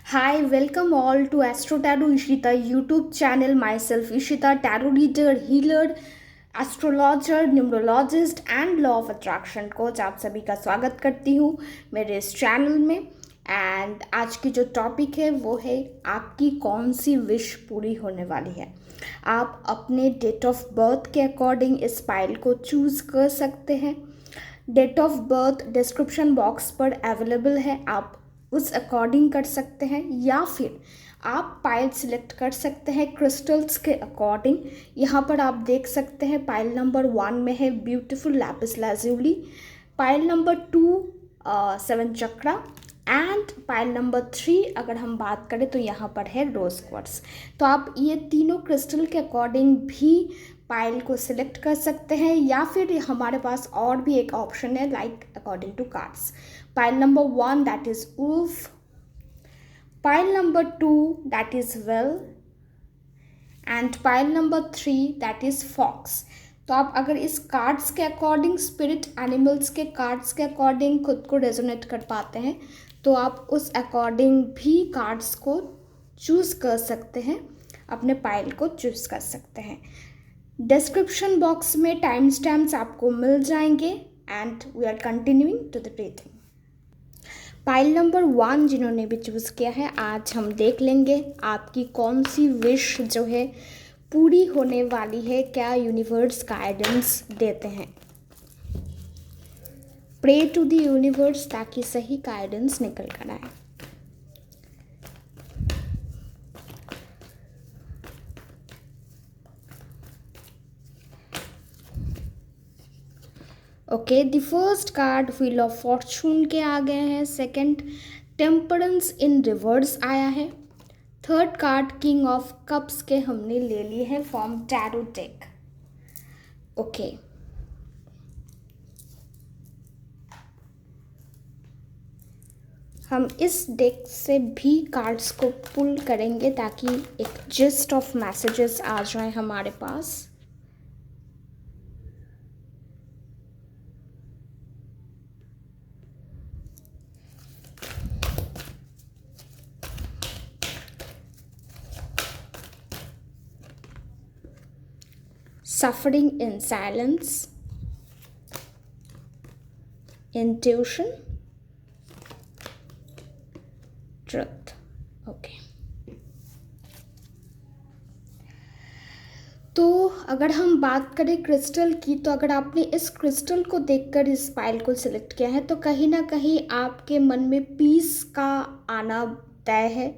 Hi, welcome all to Astro Tarot Ishita YouTube channel. Myself Ishita, tarot reader, healer, astrologer, numerologist and law of attraction coach. आप सभी का स्वागत करती हूँ मेरे इस चैनल में। एंड आज की जो टॉपिक है वो है आपकी कौन सी विश पूरी होने वाली है। आप अपने डेट ऑफ बर्थ के अकॉर्डिंग इस फाइल को चूज़ कर सकते हैं। Date of birth description box पर अवेलेबल है, आप उस अकॉर्डिंग कर सकते हैं, या फिर आप पाइल सिलेक्ट कर सकते हैं क्रिस्टल्स के अकॉर्डिंग। यहाँ पर आप देख सकते हैं पाइल नंबर 1 में है beautiful Lapis lazuli, pile number 2 7 chakra, and pile number 3 अगर हम बात करें तो यहाँ पर है रोज क्वार्ट्स। तो आप ये तीनों क्रिस्टल के अकॉर्डिंग भी पाइल को सिलेक्ट कर सकते हैं, या फिर हमारे पास और भी एक ऑप्शन है like according to cards. Pile number 1 that is wolf, pile number 2 that is whale, and pile number 3 that is fox. तो आप अगर इस कार्ड्स के अकॉर्डिंग, स्पिरिट एनिमल्स के कार्ड्स के अकॉर्डिंग खुद को रेजोनेट कर पाते हैं तो आप उस अकॉर्डिंग भी कार्ड्स को चूज़ कर सकते हैं, अपने पाइल को चूज़ कर सकते हैं। डिस्क्रिप्शन बॉक्स में टाइम स्टैम्प्स आपको मिल जाएंगे and we are continuing to the reading. Pile number 1 जिन्होंने भी चूज़ किया है, आज हम देख लेंगे आपकी कौन सी विश जो है पूरी होने वाली है, क्या यूनिवर्स गाइडेंस देते हैं। प्रे टू द यूनिवर्स ताकि सही गाइडेंस निकल कर आए। Okay, the first card wheel of Fortune के आ गए हैं, सेकंड टेम्परेंस इन रिवर्स आया है, third card king of cups के हमने ले लिए हैं फ्रॉम टैरो डेक। ओके, हम इस डेक से भी कार्ड्स को पुल करेंगे ताकि एक जिस्ट ऑफ मैसेजेस आ जाए हमारे पास। Suffering in silence, intuition, truth. Okay. तो अगर हम बात करें क्रिस्टल की, तो अगर आपने इस क्रिस्टल को देखकर इस फाइल को सिलेक्ट किया है तो कहीं ना कहीं आपके मन में पीस का आना तय है।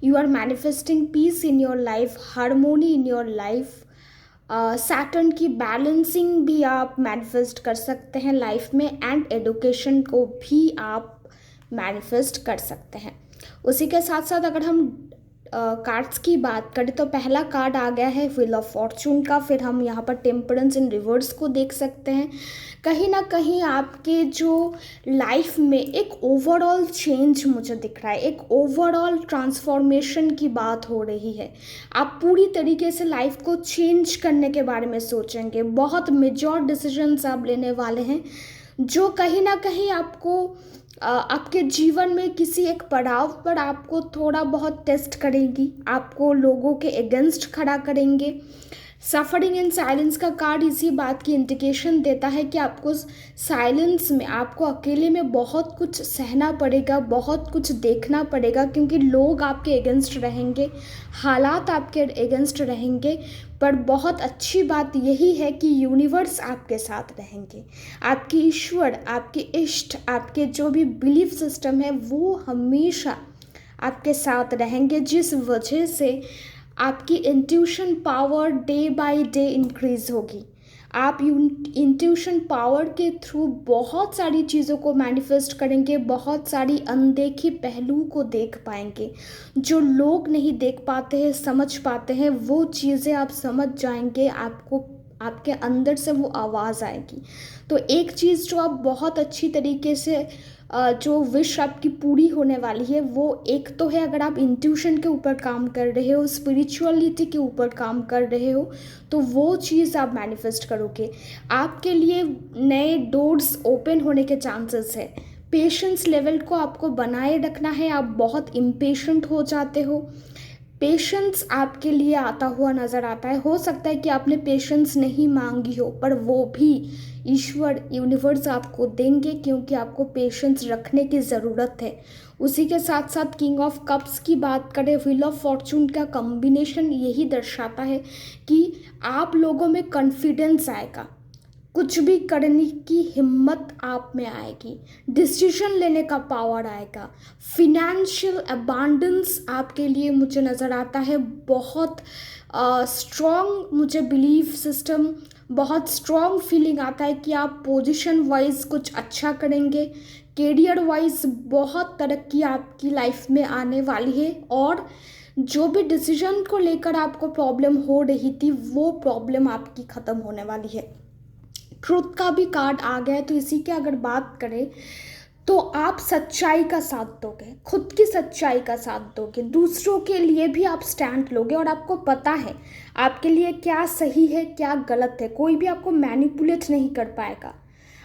You are manifesting peace in your life, harmony in your life. Saturn की बैलेंसिंग भी आप मैनिफेस्ट कर सकते हैं लाइफ में, एंड एडुकेशन को भी आप मैनिफेस्ट कर सकते हैं। उसी के साथ साथ अगर हम कार्ड्स की बात करें तो पहला कार्ड आ गया है व्हील ऑफ फॉर्चून का, फिर हम यहाँ पर टेम्परेंस इन रिवर्स को देख सकते हैं। कहीं ना कहीं आपके जो लाइफ में एक ओवरऑल चेंज मुझे दिख रहा है, एक ओवरऑल ट्रांसफॉर्मेशन की बात हो रही है। आप पूरी तरीके से लाइफ को चेंज करने के बारे में सोचेंगे, बहुत मेजर डिसीजंस आप लेने वाले हैं जो कहीं ना कहीं आपको आपके जीवन में किसी एक पड़ाव पर आपको थोड़ा बहुत टेस्ट करेंगी, आपको लोगों के अगेंस्ट खड़ा करेंगे। सफरिंग इन साइलेंस का कार्ड इसी बात की इंडिकेशन देता है कि आपको साइलेंस में, आपको अकेले में बहुत कुछ सहना पड़ेगा, बहुत कुछ देखना पड़ेगा, क्योंकि लोग आपके अगेंस्ट रहेंगे, हालात आपके अगेंस्ट रहेंगे। पर बहुत अच्छी बात यही है कि यूनिवर्स आपके साथ रहेंगे, आपके ईश्वर, आपके इष्ट, आपके जो भी बिलीफ सिस्टम है वो हमेशा आपके साथ रहेंगे, जिस वजह से आपकी intuition power day by day increase होगी। आप इंट्यूशन पावर के थ्रू बहुत सारी चीज़ों को मैनिफेस्ट करेंगे, बहुत सारी अनदेखी पहलू को देख पाएंगे। जो लोग नहीं देख पाते हैं, समझ पाते हैं, वो चीज़ें आप समझ जाएंगे, आपको आपके अंदर से वो आवाज़ आएगी। तो एक चीज़ जो आप बहुत अच्छी तरीके से जो विश आपकी पूरी होने वाली है वो एक तो है, अगर आप इंट्यूशन के ऊपर काम कर रहे हो, स्पिरिचुअलिटी के ऊपर काम कर रहे हो, तो वो चीज़ आप मैनिफेस्ट करोगे। आपके लिए नए डोर्स ओपन होने के चांसेस है। पेशेंस लेवल को आपको बनाए रखना है। आप बहुत इम्पेशेंट हो जाते हो। पेशेंस आपके लिए आता हुआ नज़र आता है। हो सकता है कि आपने पेशेंस नहीं मांगी हो, पर वो भी ईश्वर यूनिवर्स आपको देंगे, क्योंकि आपको पेशेंस रखने की ज़रूरत है। उसी के साथ साथ किंग ऑफ कप्स की बात करें, व्हील ऑफ फॉर्चून का कॉम्बिनेशन यही दर्शाता है कि आप लोगों में कॉन्फिडेंस आएगा, कुछ भी करने की हिम्मत आप में आएगी, डिसीजन लेने का पावर आएगा, फिनेंशियल अबांडेंस आपके लिए मुझे नज़र आता है। बहुत स्ट्रॉन्ग मुझे बिलीफ सिस्टम, बहुत स्ट्रॉन्ग फीलिंग आता है कि आप पोजीशन वाइज कुछ अच्छा करेंगे। करियर वाइज बहुत तरक्की आपकी लाइफ में आने वाली है, और जो भी डिसीजन को लेकर आपको प्रॉब्लम हो रही थी वो प्रॉब्लम आपकी ख़त्म होने वाली है। ट्रुथ का भी कार्ड आ गया है, तो इसी की अगर बात करें तो आप सच्चाई का साथ दोगे, खुद की सच्चाई का साथ दोगे, दूसरों के लिए भी आप स्टैंड लोगे, और आपको पता है आपके लिए क्या सही है क्या गलत है। कोई भी आपको मैनिपुलेट नहीं कर पाएगा।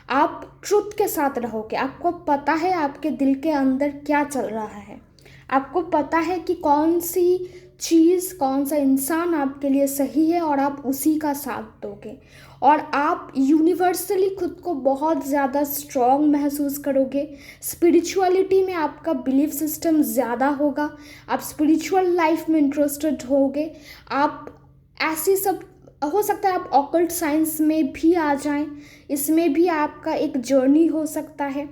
आप ट्रुथ के साथ रहोगे, आपको पता है आपके दिल के अंदर क्या चल रहा है, आपको पता है कि कौन सी चीज़, कौन सा इंसान आपके लिए सही है, और आप उसी का साथ दोगे। और आप यूनिवर्सली खुद को बहुत ज़्यादा स्ट्रॉन्ग महसूस करोगे। स्पिरिचुअलिटी में आपका बिलीफ सिस्टम ज़्यादा होगा, आप स्पिरिचुअल लाइफ में इंटरेस्टेड होगे। आप ऐसी सब, हो सकता है आप ऑकल्ट साइंस में भी आ जाएं, इसमें भी आपका एक जर्नी हो सकता है।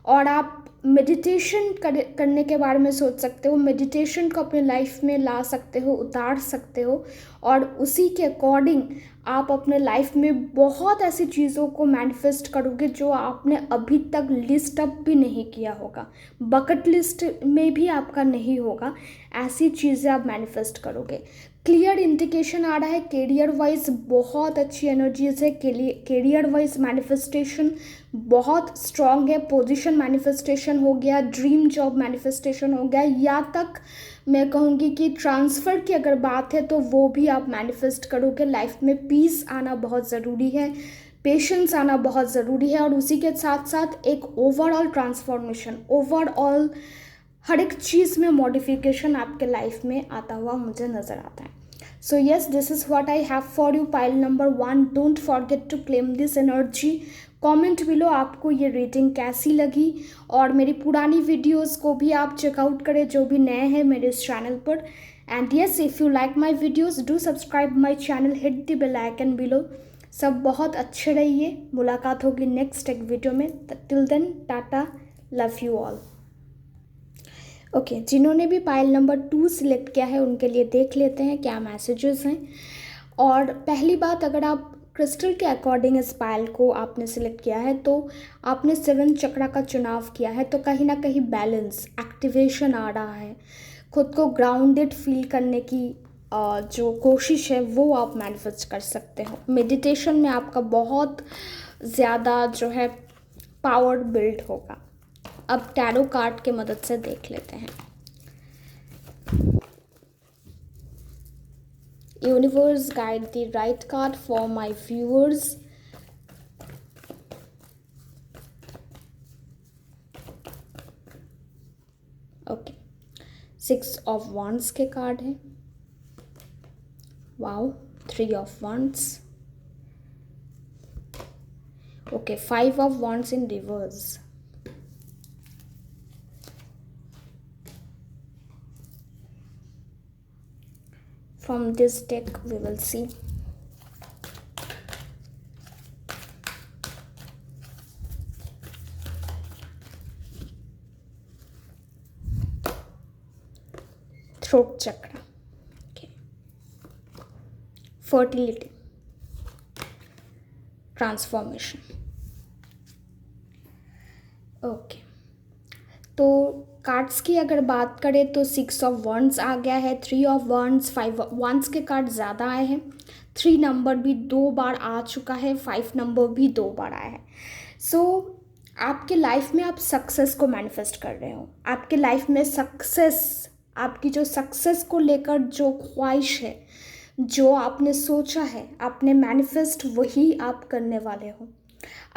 और आप मेडिटेशन करने के बारे में सोच सकते हो, मेडिटेशन को अपने लाइफ में ला सकते हो, उतार सकते हो, और उसी के अकॉर्डिंग आप अपने लाइफ में बहुत ऐसी चीज़ों को मैनिफेस्ट करोगे जो आपने अभी तक लिस्ट अप भी नहीं किया होगा, बकेट लिस्ट में भी आपका नहीं होगा। ऐसी चीज़ें आप मैनिफेस्ट करोगे। क्लियर इंडिकेशन आ रहा है करियर वाइज बहुत अच्छी एनर्जीज है। करियर वाइज मैनिफेस्टेशन बहुत स्ट्रॉन्ग है। पोजीशन मैनिफेस्टेशन हो गया, ड्रीम जॉब मैनिफेस्टेशन हो गया, या तक मैं कहूँगी कि ट्रांसफ़र की अगर बात है तो वो भी आप मैनिफेस्ट करोगे। लाइफ में पीस आना बहुत ज़रूरी है, पेशेंस आना बहुत ज़रूरी है, और उसी के साथ साथ एक ओवरऑल ट्रांसफॉर्मेशन, ओवरऑल हर एक चीज़ में मॉडिफिकेशन आपके लाइफ में आता हुआ मुझे नज़र आता है। So yes, this is what I have for you, pile number 1। Don't forget to claim this energy. Comment below आपको ये रीडिंग कैसी लगी, और मेरी पुरानी वीडियोस को भी आप चेकआउट करें जो भी नए हैं मेरे इस चैनल पर। And yes, if you like my videos do subscribe my channel, hit the bell icon below. सब बहुत अच्छे रहिए, मुलाकात होगी नेक्स्ट एक वीडियो में। Till then, tata, love you all. Okay, जिन्होंने भी पाइल नंबर 2 सिलेक्ट किया है उनके लिए देख लेते हैं क्या मैसेजेस हैं। और पहली बात, अगर आप क्रिस्टल के अकॉर्डिंग इस पाइल को आपने सिलेक्ट किया है तो आपने 7 चक्रा का चुनाव किया है, तो कहीं ना कहीं बैलेंस, एक्टिवेशन आ रहा है। खुद को ग्राउंडेड फील करने की जो कोशिश है वो आप मैनिफेस्ट कर सकते हो। मेडिटेशन में आपका बहुत ज़्यादा जो है पावर बिल्ड होगा। अब टैरो कार्ड के मदद से देख लेते हैं। Universe guide the right card for my viewers. Okay, 6 of wands के कार्ड है। Wow, 3 of wands। Okay, 5 of wands in reverse. From this deck we will see throat chakra, okay, fertility, transformation। Okay, तो cards की अगर बात करें तो 6 of wands आ गया है, 3 ऑफ wands, 5 wands के कार्ड ज़्यादा आए हैं। 3 नंबर भी 2 बार आ चुका है, 5 नंबर भी 2 बार आया है। सो आपके लाइफ में आप सक्सेस को मैनिफेस्ट कर रहे हो। आपके लाइफ में सक्सेस, आपकी जो सक्सेस को लेकर जो ख्वाहिश है, जो आपने सोचा है, आपने मैनिफेस्ट, वही आप करने वाले हो।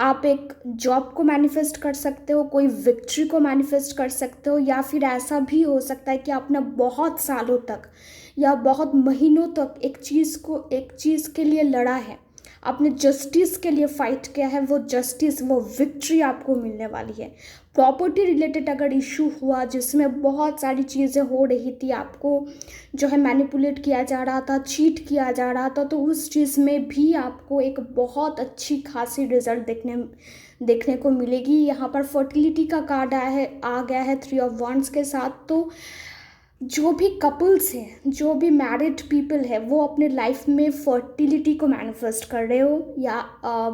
आप एक जॉब को मैनिफेस्ट कर सकते हो, कोई विक्ट्री को मैनिफेस्ट कर सकते हो, या फिर ऐसा भी हो सकता है कि आपने बहुत सालों तक या बहुत महीनों तक एक चीज़ के लिए लड़ा है, आपने जस्टिस के लिए फाइट किया है, वो जस्टिस, वो विक्ट्री आपको मिलने वाली है। प्रॉपर्टी रिलेटेड अगर इशू हुआ जिसमें बहुत सारी चीज़ें हो रही थी, आपको जो है मैनिपुलेट किया जा रहा था, चीट किया जा रहा था, तो उस चीज़ में भी आपको एक बहुत अच्छी खासी रिजल्ट देखने को मिलेगी। यहाँ पर फर्टिलिटी का कार्ड आ गया है 3 ऑफ वॉन्ड्स के साथ। तो जो भी कपल्स हैं, जो भी मैरिड पीपल है, वो अपने लाइफ में फर्टिलिटी को मैनिफेस्ट कर रहे हो, या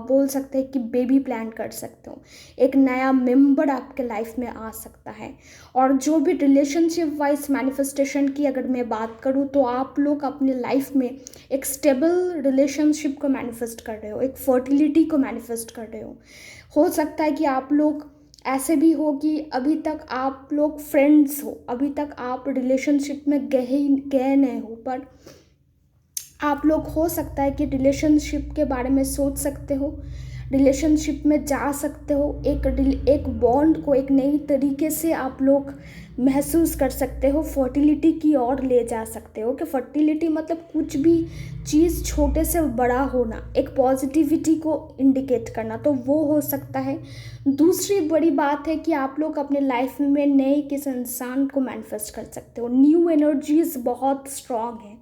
बोल सकते हैं कि बेबी प्लान कर सकते हो। एक नया मेंबर आपके लाइफ में आ सकता है। और जो भी रिलेशनशिप वाइज मैनिफेस्टेशन की अगर मैं बात करूँ, तो आप लोग अपने लाइफ में एक स्टेबल रिलेशनशिप को मैनिफेस्ट कर रहे हो, एक फर्टिलिटी को मैनिफेस्ट कर रहे हो सकता है कि आप लोग ऐसे भी हो कि अभी तक आप लोग फ्रेंड्स हो, अभी तक आप रिलेशनशिप में गए नहीं हो, पर आप लोग हो सकता है कि रिलेशनशिप के बारे में सोच सकते हो, रिलेशनशिप में जा सकते हो, एक बॉन्ड को एक नई तरीके से आप लोग महसूस कर सकते हो, फर्टिलिटी की ओर ले जा सकते हो। कि फर्टिलिटी मतलब कुछ भी चीज़ छोटे से बड़ा होना, एक पॉजिटिविटी को इंडिकेट करना, तो वो हो सकता है। दूसरी बड़ी बात है कि आप लोग अपने लाइफ में नए किसी इंसान को मैनिफेस्ट कर सकते हो। न्यू एनर्जीज बहुत स्ट्रांग है,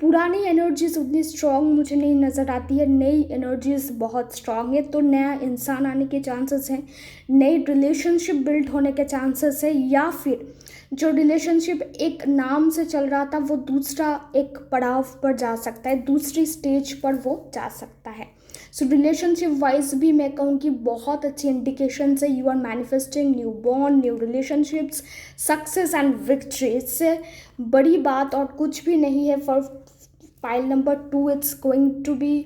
पुरानी एनर्जीज उतनी स्ट्रांग मुझे नहीं नज़र आती है, नई एनर्जीज बहुत स्ट्रांग है। तो नया इंसान आने के चांसेस हैं, नई रिलेशनशिप बिल्ड होने के चांसेस है, या फिर जो रिलेशनशिप एक नाम से चल रहा था वो दूसरा एक पड़ाव पर जा सकता है, दूसरी स्टेज पर वो जा सकता है। सो रिलेशनशिप वाइज भी मैं कहूँ कि बहुत अच्छी इंडिकेशन है। You are manifesting new bond, new relationships, success and victory. इससे बड़ी बात और कुछ भी नहीं है। For pile number 2 it's going to be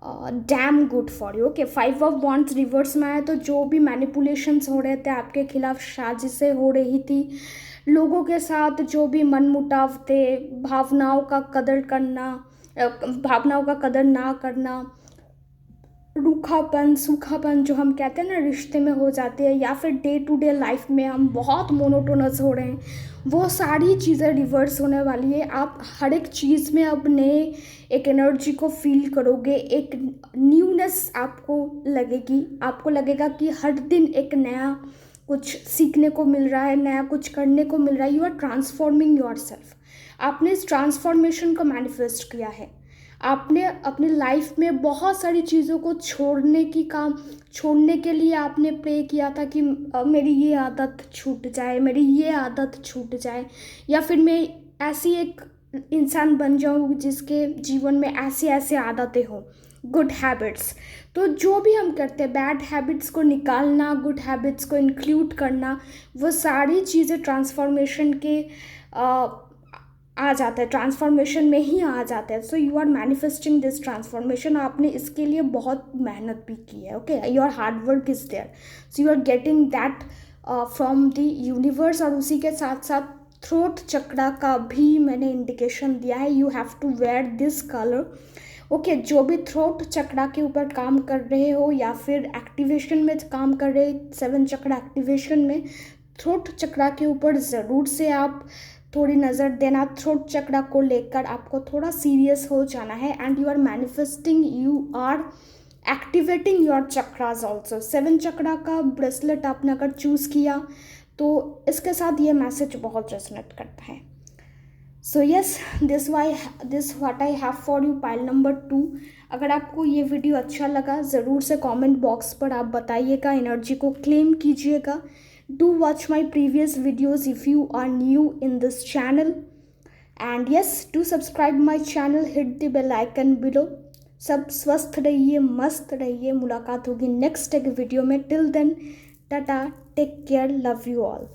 damn good for you. Okay, 5 of wands reverse में आया, तो जो भी मैनिपुलेशंस हो रहे थे आपके खिलाफ, साजिशें हो रही थी, लोगों के साथ जो भी मनमुटाव थे, भावनाओं का कदर करना, भावनाओं का कदर ना करना, रूखापन, सूखापन जो हम कहते हैं ना रिश्ते में हो जाते हैं, या फिर डे टू डे लाइफ में हम बहुत मोनोटोनस हो रहे हैं, वो सारी चीज़ें रिवर्स होने वाली है। आप हर एक चीज़ में अब नए एक एनर्जी को फील करोगे, एक न्यूनेस आपको लगेगी, आपको लगेगा कि हर दिन एक नया कुछ सीखने को मिल रहा है, नया कुछ करने को मिल रहा है। You are transforming your self. आपने इस ट्रांसफॉर्मेशन को मैनिफेस्ट किया है। आपने अपनी लाइफ में बहुत सारी चीज़ों को छोड़ने के लिए आपने प्रे किया था कि मेरी ये आदत छूट जाए, मेरी ये आदत छूट जाए, या फिर मैं ऐसी एक इंसान बन जाऊँ जिसके जीवन में ऐसी ऐसी आदतें हों, गुड हैबिट्स। तो जो भी हम करते हैं, बैड हैबिट्स को निकालना, गुड हैबिट्स को इंक्लूड करना, वो सारी चीज़ें ट्रांसफॉर्मेशन के आ जाता है, ट्रांसफॉर्मेशन में ही आ जाता है। So you are manifesting this transformation. आपने इसके लिए बहुत मेहनत भी की है। Okay, your hard work is there, so you are getting that from the universe. और उसी के साथ साथ थ्रोट चक्रा का भी मैंने इंडिकेशन दिया है, you have to wear this colour. Okay, जो भी थ्रोट चक्रा के ऊपर काम कर रहे हो या फिर एक्टिवेशन में काम कर रहे, 7 चक्रा एक्टिवेशन में, थ्रोट चक्रा के ऊपर ज़रूर से आप थोड़ी नज़र देना। थ्रोट चक्रा को लेकर आपको थोड़ा सीरियस हो जाना है, and you are manifesting, you are activating your chakras also. 7 chakra का ब्रेसलेट आपने अगर चूज़ किया तो इसके साथ ये मैसेज बहुत रेजोनेट करता है। So yes, this what I have for you, pile number 2। अगर आपको ये वीडियो अच्छा लगा, ज़रूर से कमेंट बॉक्स पर आप बताइएगा, एनर्जी को क्लेम कीजिएगा। Do watch my previous videos if you are new in this channel, and yes, do subscribe my channel, hit the bell icon below। सब स्वस्थ रहिए, मस्त रहिए। मुलाकात होगी नेक्स्ट एक वीडियो में। Till then, tata, take care, love you all.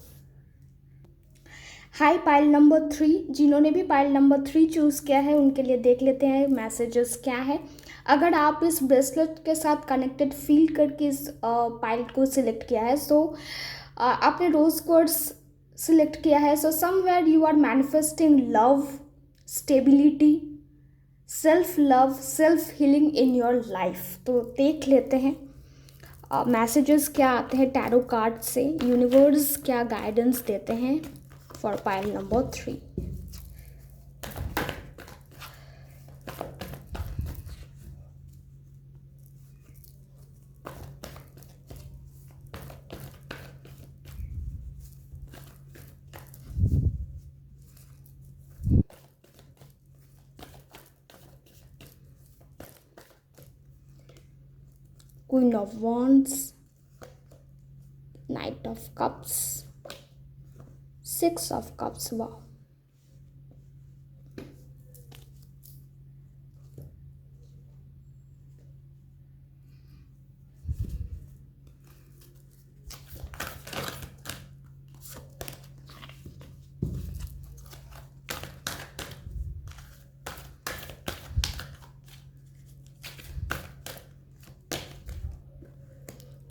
Hi pile number 3, जिन्होंने भी पाइल नंबर 3 चूज़ किया है उनके लिए देख लेते हैं मैसेजेस क्या है। अगर आप इस ब्रेसलेट के साथ कनेक्टेड फील करके इस पाइल को सिलेक्ट किया है, सो आपने रोज क्वार्ट्स सिलेक्ट किया है। So somewhere you are manifesting love, stability, self love, self healing in your life. तो देख लेते हैं मैसेजेस क्या आते हैं टैरो कार्ड से, यूनिवर्स क्या गाइडेंस देते हैं for pile number 3। Queen of Wands, Knight of Cups, Six of Cups. Wow.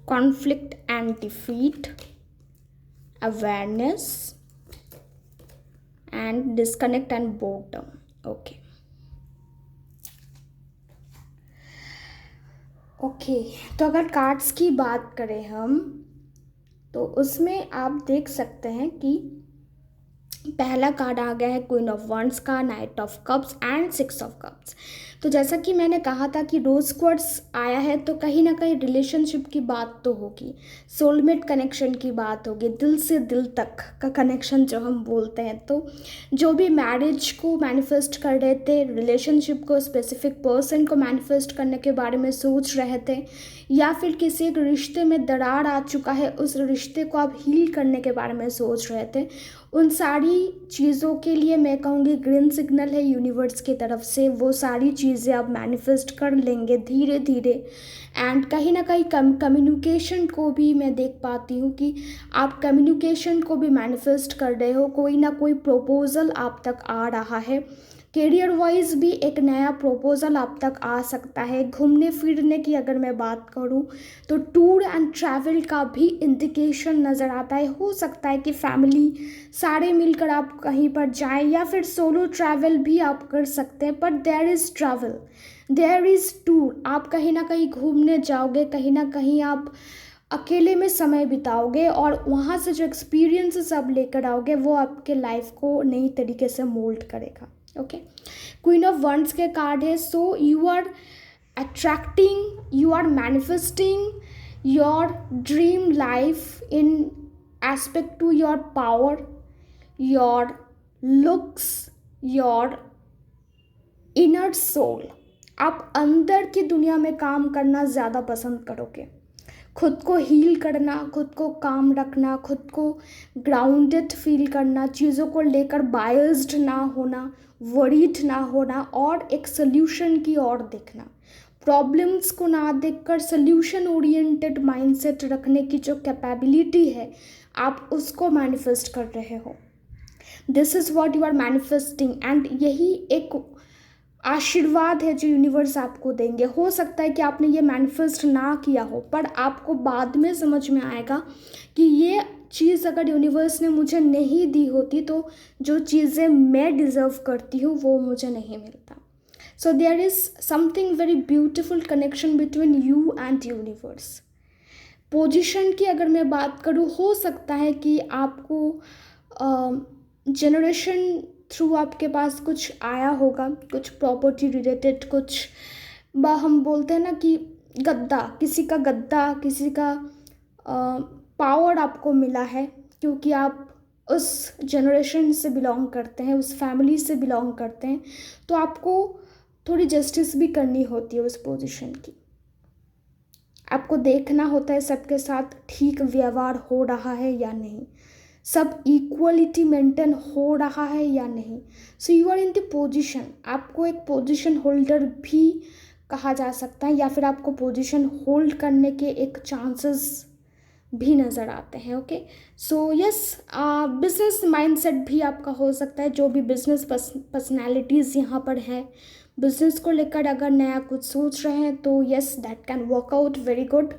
Conflict and defeat, awareness and disconnect and boredom. Okay. Okay तो अगर कार्ड्स की बात करें हम, तो उसमें आप देख सकते हैं कि पहला कार्ड आ गया है क्वीन ऑफ वंड्स का, night of cups and six of cups. तो जैसा कि मैंने कहा था कि रोज क्वार्ट्स आया है तो कहीं ना कहीं रिलेशनशिप की बात तो होगी, सोलमेट कनेक्शन की बात होगी, दिल से दिल तक का कनेक्शन जो हम बोलते हैं। तो जो भी मैरिज को मैनिफेस्ट कर रहे थे, रिलेशनशिप को, स्पेसिफिक पर्सन को मैनिफेस्ट करने के बारे में सोच रहे थे, या फिर किसी एक रिश्ते में दरार आ चुका है, उस रिश्ते को आप हील करने के बारे में सोच रहे थे, उन सारी चीज़ों के लिए मैं कहूँगी ग्रीन सिग्नल है यूनिवर्स की तरफ से। वो सारी चीज़ें आप मैनिफेस्ट कर लेंगे धीरे धीरे। एंड कहीं ना कहीं कम्युनिकेशन को भी मैं देख पाती हूँ कि आप कम्युनिकेशन को भी मैनिफेस्ट कर रहे हो, कोई ना कोई प्रपोजल आप तक आ रहा है। करियर वाइज भी एक नया प्रपोजल आप तक आ सकता है। घूमने फिरने की अगर मैं बात करूं तो टूर एंड ट्रैवल का भी इंडिकेशन नज़र आता है। हो सकता है कि फैमिली सारे मिलकर आप कहीं पर जाएं, या फिर सोलो ट्रैवल भी आप कर सकते हैं। But there is travel, there is tour. आप कहीं ना कहीं घूमने जाओगे, कहीं ना कहीं आप अकेले में समय बिताओगे, और वहाँ से जो एक्सपीरियंसेस आप लेकर आओगे वो आपके लाइफ को नई तरीके से मोल्ड करेगा। ओके, क्वीन ऑफ वंड्स के कार्ड है। So you are attracting, you are manifesting your dream life in aspect to your power, your looks, your inner soul. आप अंदर की दुनिया में काम करना ज़्यादा पसंद करोगे, खुद को हील करना, खुद को काम रखना, खुद को ग्राउंडेड फील करना, चीज़ों को लेकर बायस्ड ना होना, वरीड ना होना, और एक सल्यूशन की ओर देखना। प्रॉब्लम्स को ना देखकर सल्यूशन ओरिएंटेड माइंडसेट रखने की जो कैपेबिलिटी है, आप उसको मैनिफेस्ट कर रहे हो। This is what you are manifesting. And यही एक आशीर्वाद है जो यूनिवर्स आपको देंगे। हो सकता है कि आपने ये मैनिफेस्ट ना किया हो, पर आपको बाद में समझ में आएगा कि ये चीज़ अगर यूनिवर्स ने मुझे नहीं दी होती तो जो चीज़ें मैं डिज़र्व करती हूँ वो मुझे नहीं मिलता। So there is something very beautiful connection between you and universe. Position की अगर मैं बात करूँ, हो सकता है कि आपको जनरेशन थ्रू आपके पास कुछ आया होगा, कुछ प्रॉपर्टी रिलेटेड, कुछ हम बोलते हैं ना कि गद्दा, किसी का पावर आपको मिला है, क्योंकि आप उस जनरेशन से बिलोंग करते हैं, उस फैमिली से बिलोंग करते हैं। तो आपको थोड़ी जस्टिस भी करनी होती है उस पोजीशन की। आपको देखना होता है सबके साथ ठीक व्यवहार हो रहा है या नहीं, सब इक्वलिटी मेंटेन हो रहा है या नहीं। So you are in the position. आपको एक पोजीशन होल्डर भी कहा जा सकता है, या फिर आपको पोजीशन होल्ड करने के एक चांसेस भी नज़र आते हैं। Okay, so yes, business mindset भी आपका हो सकता है। जो भी बिजनेस पर्सनैलिटीज़ यहाँ पर हैं, बिजनेस को लेकर अगर नया कुछ सोच रहे हैं तो yes, that can work out very good.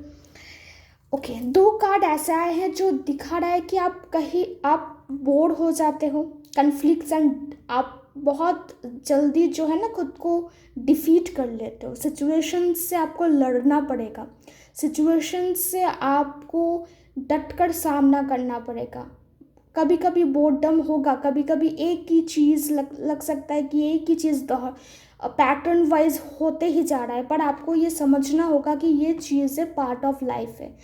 Okay, दो कार्ड ऐसे आए हैं जो दिखा रहा है कि आप बोर हो जाते हो, कन्फ्लिक्ट्स, एंड आप बहुत जल्दी जो है ना खुद को डिफीट कर लेते हो, सिचुएशन से आपको लड़ना पड़ेगा। सिचुएशन से आपको डटकर सामना करना पड़ेगा। कभी कभी बोर्डम होगा, कभी कभी एक ही चीज़ लग सकता है कि एक ही चीज़ पैटर्न वाइज होते ही जा रहा है, पर आपको ये समझना होगा कि ये चीज़ें पार्ट ऑफ लाइफ है।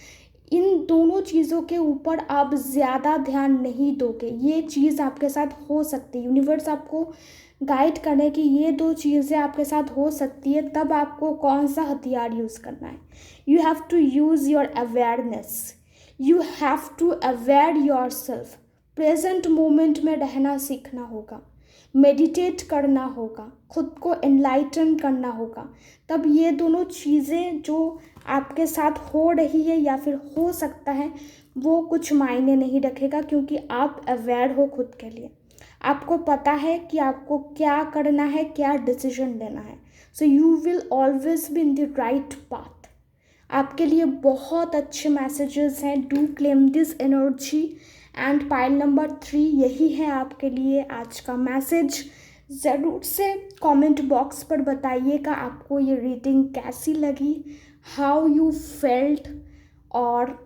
इन दोनों चीज़ों के ऊपर आप ज़्यादा ध्यान नहीं दोगे, ये चीज़ आपके साथ हो सकती है। यूनिवर्स आपको गाइड करें कि ये दो चीज़ें आपके साथ हो सकती है, तब आपको कौन सा हथियार यूज़ करना है। You have to use your awareness, you have to aware your self. Present moment में रहना सीखना होगा, मेडिटेट करना होगा, खुद को एनलाइटन करना होगा। तब ये दोनों चीज़ें जो आपके साथ हो रही है या फिर हो सकता है, वो कुछ मायने नहीं रखेगा, क्योंकि आप अवेयर हो खुद के लिए। आपको पता है कि आपको क्या करना है, क्या डिसीजन लेना है। So you will always be in the right path. आपके लिए बहुत अच्छे मैसेजेस हैं। Do claim this energy. And pile number 3 यही है आपके लिए आज का मैसेज। ज़रूर से कमेंट बॉक्स पर बताइएगा आपको ये रीडिंग कैसी लगी, हाउ यू फेल्ट। और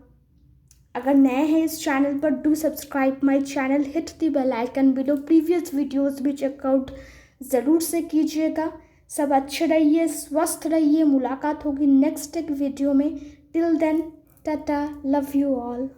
अगर नए हैं इस चैनल पर, do subscribe my channel, hit the bell icon below. Previous videos भी चेकआउट ज़रूर से कीजिएगा। सब अच्छे रहिए, स्वस्थ रहिए। मुलाकात होगी नेक्स्ट एक वीडियो में। Till then, tata, love you all.